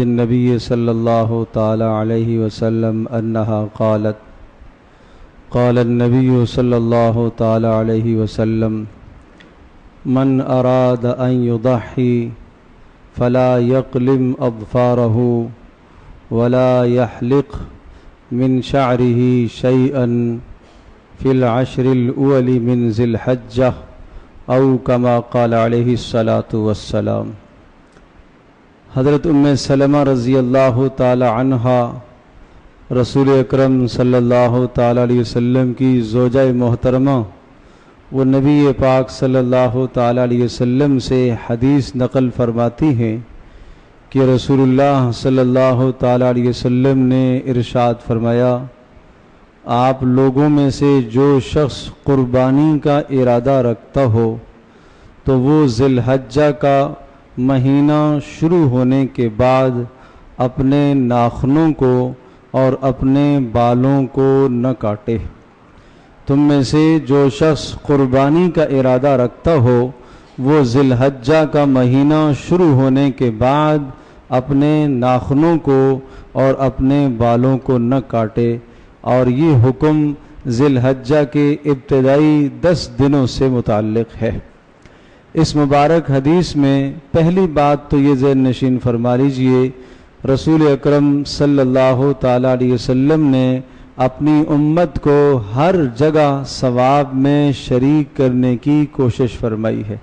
النبي صلى الله تعالى عليه وسلم أنها قالت قال النبي صلى الله تعالى عليه وسلم من أراد أن يضحي فلا يقلم أظفاره ولا يحلق من شعره شيئا في العشر الأول من ذي الحجة أو كما قال عليه الصلاة والسلام۔ حضرت سلمہ رضی اللہ تعالی عنہ رسول اکرم صلی اللہ تعالی علیہ وسلم کی زوجہ محترمہ وہ نبی پاک صلی اللہ تعالی علیہ وسلم سے حدیث نقل فرماتی ہیں کہ رسول اللہ صلی اللہ تعالی علیہ وسلم نے ارشاد فرمایا، آپ لوگوں میں سے جو شخص قربانی کا ارادہ رکھتا ہو تو وہ ذی الحجہ کا مہینہ شروع ہونے کے بعد اپنے ناخنوں کو اور اپنے بالوں کو نہ کاٹے۔ تم میں سے جو شخص قربانی کا ارادہ رکھتا ہو وہ ذی الحجہ کا مہینہ شروع ہونے کے بعد اپنے ناخنوں کو اور اپنے بالوں کو نہ کاٹے، اور یہ حکم ذی الحجہ کے ابتدائی 10 دنوں سے متعلق ہے۔ اس مبارک حدیث میں پہلی بات تو یہ ذہن نشین فرما لیجئے، رسول اکرم صلی اللہ تعالی علیہ وسلم نے اپنی امت کو ہر جگہ ثواب میں شریک کرنے کی کوشش فرمائی ہے۔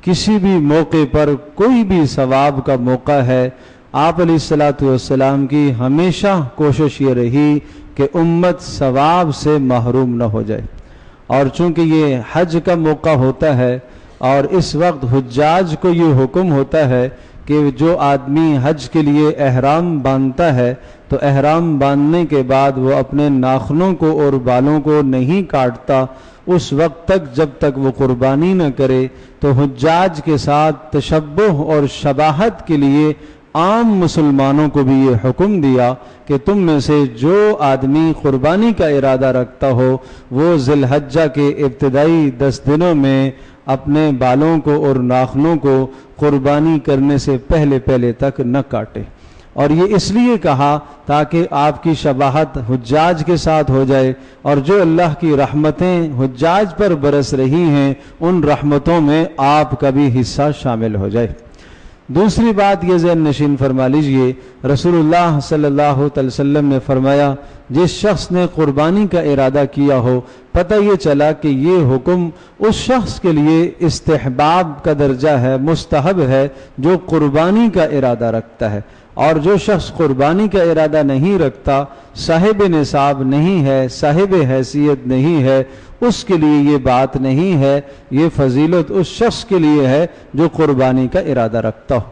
کسی بھی موقع پر کوئی بھی ثواب کا موقع ہے، آپ علیہ الصلاۃ والسلام کی ہمیشہ کوشش یہ رہی کہ امت ثواب سے محروم نہ ہو جائے۔ اور چونکہ یہ حج کا موقع ہوتا ہے اور اس وقت حجاج کو یہ حکم ہوتا ہے کہ جو آدمی حج کے لیے احرام باندھتا ہے تو احرام باندھنے کے بعد وہ اپنے ناخنوں کو اور بالوں کو نہیں کاٹتا اس وقت تک جب تک وہ قربانی نہ کرے، تو حجاج کے ساتھ تشبہ اور شباہت کے لیے عام مسلمانوں کو بھی یہ حکم دیا کہ تم میں سے جو آدمی قربانی کا ارادہ رکھتا ہو وہ ذی الحجہ کے ابتدائی 10 دنوں میں اپنے بالوں کو اور ناخنوں کو قربانی کرنے سے پہلے تک نہ کاٹے۔ اور یہ اس لیے کہا تاکہ آپ کی شباہت حجاج کے ساتھ ہو جائے، اور جو اللہ کی رحمتیں حجاج پر برس رہی ہیں ان رحمتوں میں آپ کا بھی حصہ شامل ہو جائے۔ دوسری بات یہ ذہن نشین فرما لیجئے، رسول اللہ صلی اللہ علیہ وسلم نے فرمایا جس شخص نے قربانی کا ارادہ کیا ہو، پتہ یہ چلا کہ یہ حکم اس شخص کے لیے استحباب کا درجہ ہے، مستحب ہے جو قربانی کا ارادہ رکھتا ہے، اور جو شخص قربانی کا ارادہ نہیں رکھتا، صاحب نصاب نہیں ہے، صاحب حیثیت نہیں ہے، اس کے لیے یہ بات نہیں ہے، یہ فضیلت اس شخص کے لیے ہے جو قربانی کا ارادہ رکھتا ہو۔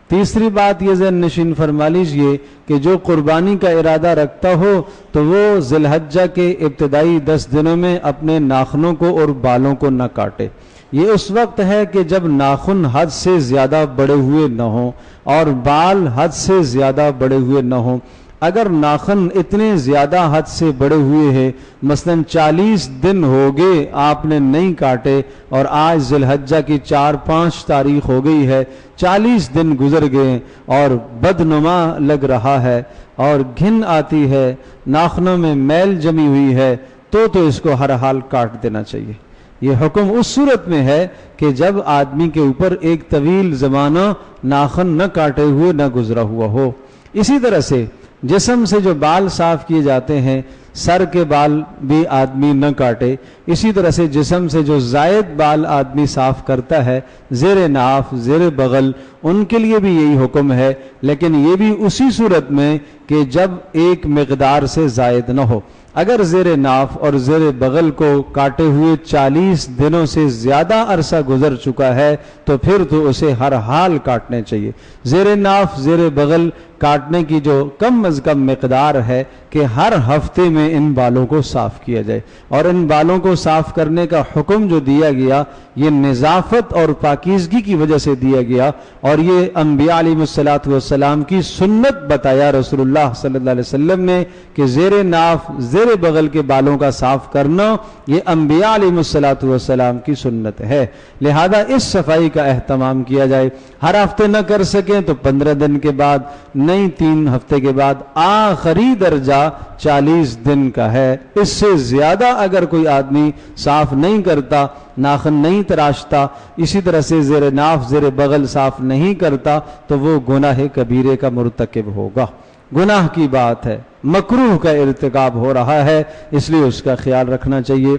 تیسری بات یہ ذہن نشین فرما لیجئے کہ جو قربانی کا ارادہ رکھتا ہو تو وہ ذی الحجہ کے ابتدائی 10 دنوں میں اپنے ناخنوں کو اور بالوں کو نہ کاٹے۔ یہ اس وقت ہے کہ جب ناخن حد سے زیادہ بڑے ہوئے نہ ہوں اور بال حد سے زیادہ بڑے ہوئے نہ ہوں۔ اگر ناخن اتنے زیادہ حد سے بڑے ہوئے ہیں، مثلا 40 دن ہو گئے آپ نے نہیں کاٹے اور آج ذی الحجہ کی 4-5 تاریخ ہو گئی ہے، 40 دن گزر گئے اور بدنما لگ رہا ہے اور گھن آتی ہے، ناخنوں میں میل جمی ہوئی ہے، تو اس کو ہر حال کاٹ دینا چاہیے۔ یہ حکم اس صورت میں ہے کہ جب آدمی کے اوپر ایک طویل زمانہ ناخن نہ کاٹے ہوئے نہ گزرا ہوا ہو۔ اسی طرح سے جسم سے جو بال صاف کیے جاتے ہیں، سر کے بال بھی آدمی نہ کاٹے، اسی طرح سے جسم سے جو زائد بال آدمی صاف کرتا ہے، زیر ناف، زیر بغل، ان کے لیے بھی یہی حکم ہے، لیکن یہ بھی اسی صورت میں کہ جب ایک مقدار سے زائد نہ ہو۔ اگر زیر ناف اور زیر بغل کو کاٹے ہوئے 40 دنوں سے زیادہ عرصہ گزر چکا ہے تو پھر تو اسے ہر حال کاٹنے چاہیے۔ زیر ناف، زیر بغل کاٹنے کی جو کم از کم مقدار ہے کہ ہر ہفتے میں ان بالوں کو صاف کیا جائے. اور ان بالوں کو صاف کرنے کا حکم جو دیا گیا یہ نظافت اور پاکیزگی کی وجہ سے دیا گیا, اور یہ انبیاء علیہ الصلوۃ والسلام کی سنت بتایا رسول اللہ صلی اللہ علیہ وسلم نے کہ زیر ناف زیر بغل کے بالوں کا صاف کرنا یہ انبیاء علیہ الصلوۃ والسلام کی سنت ہے. لہذا اس صفائی کا اہتمام کیا جائے. ہر ہفتے نہ کر سکیں تو 15 دن کے بعد, نہیں 3 ہفتے کے بعد. آخری درجہ 40 دن کا ہے. اس سے زیادہ اگر کوئی آدمی صاف نہیں کرتا, ناخن نہیں تراشتا, اسی طرح سے زیر ناف زیر بغل صاف نہیں کرتا تو وہ گناہ کبیرے کا مرتکب ہوگا. گناہ کی بات ہے, مکروہ کا ارتکاب ہو رہا ہے, اس لیے اس کا خیال رکھنا چاہیے.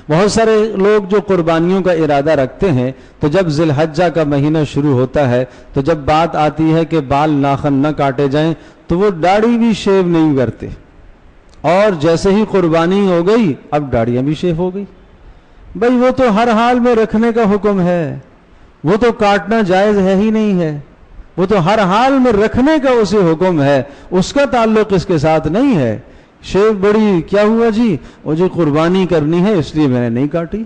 بہت سارے لوگ جو قربانیوں کا ارادہ رکھتے ہیں تو جب ذی الحجہ کا مہینہ شروع ہوتا ہے تو جب بات آتی ہے کہ بال ناخن نہ کاٹے جائیں تو وہ داڑھی بھی شیو نہیں کرتے, اور جیسے ہی قربانی ہو گئی اب داڑیاں بھی شیو ہو گئی. بھئی وہ تو ہر حال میں رکھنے کا حکم ہے, وہ تو کاٹنا جائز ہے ہی نہیں ہے, وہ تو ہر حال میں رکھنے کا اسے حکم ہے, اس کا تعلق اس کے ساتھ نہیں ہے. شیو بڑی کیا ہوا جی, وہ جو قربانی کرنی ہے اس لیے میں نے نہیں کاٹی.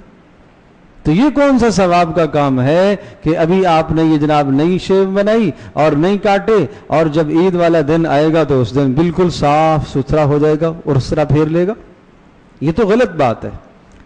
تو یہ کون سا ثواب کا کام ہے کہ ابھی آپ نے یہ جناب نئی شیو بنائی اور نہیں کاٹے, اور جب عید والا دن آئے گا تو اس دن بالکل صاف ستھرا ہو جائے گا اور اس طرح پھیر لے گا. یہ تو غلط بات ہے.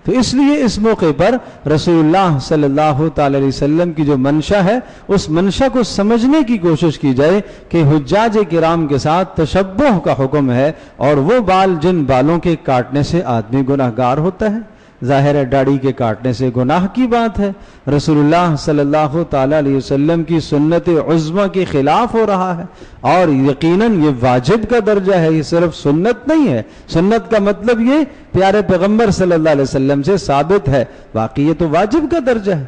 تو اس لیے اس موقع پر رسول اللہ صلی اللہ تعالی علیہ وسلم کی جو منشا ہے اس منشا کو سمجھنے کی کوشش کی جائے کہ حجاج کرام کے ساتھ تشبہ کا حکم ہے, اور وہ بال جن بالوں کے کاٹنے سے آدمی گناہ گار ہوتا ہے, ظاہر ہے داڑھی کے کاٹنے سے گناہ کی بات ہے, رسول اللہ صلی اللہ تعالی علیہ وسلم کی سنت عظمیٰ کے خلاف ہو رہا ہے, اور یقیناً یہ واجب کا درجہ ہے, یہ صرف سنت نہیں ہے. سنت کا مطلب یہ پیارے پیغمبر صلی اللہ علیہ وسلم سے ثابت ہے, باقی یہ تو واجب کا درجہ ہے.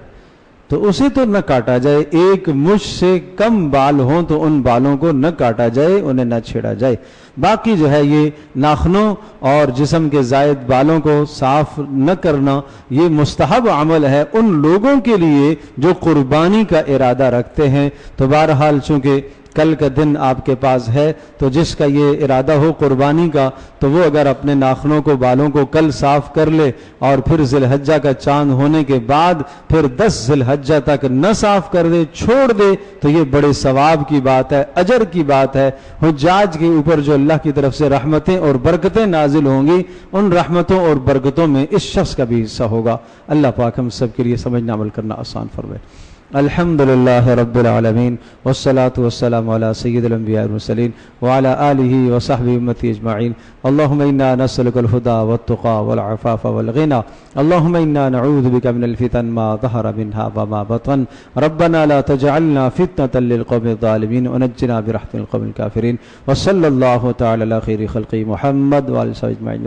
تو اسے تو نہ کاٹا جائے, ایک مچھ سے کم بال ہوں تو ان بالوں کو نہ کاٹا جائے, انہیں نہ چھیڑا جائے. باقی جو ہے یہ ناخنوں اور جسم کے زائد بالوں کو صاف نہ کرنا یہ مستحب عمل ہے ان لوگوں کے لیے جو قربانی کا ارادہ رکھتے ہیں. تو بہرحال چونکہ کل کا دن آپ کے پاس ہے تو جس کا یہ ارادہ ہو قربانی کا تو وہ اگر اپنے ناخنوں کو بالوں کو کل صاف کر لے اور پھر ذی الحجہ کا چاند ہونے کے بعد پھر 10 ذی الحجہ تک نہ صاف کر دے, چھوڑ دے, تو یہ بڑے ثواب کی بات ہے, اجر کی بات ہے. حجاج کے اوپر جو اللہ کی طرف سے رحمتیں اور برکتیں نازل ہوں گی ان رحمتوں اور برکتوں میں اس شخص کا بھی حصہ ہوگا. اللہ پاک ہم سب کے لیے سمجھنا عمل کرنا آسان فرمائے. الحمد للہ رب العالمین والصلاة والسلام علی سید الانبیاء والمرسلین وعلی آلہ وصحبہ امتی اجمعین. اللہم انا نسألک الہدى والتقى والعفاف والغنى. اللہم انا نعوذ بک من الفتن ما ظہر منها وما بطن. ربنا لا تجعلنا فتنة للقوم الظالمین ونجنا برحمتک من القوم الکافرین. وصلی اللہ تعالی علی خیر خلق محمد وعلی صحبہ اجمعین.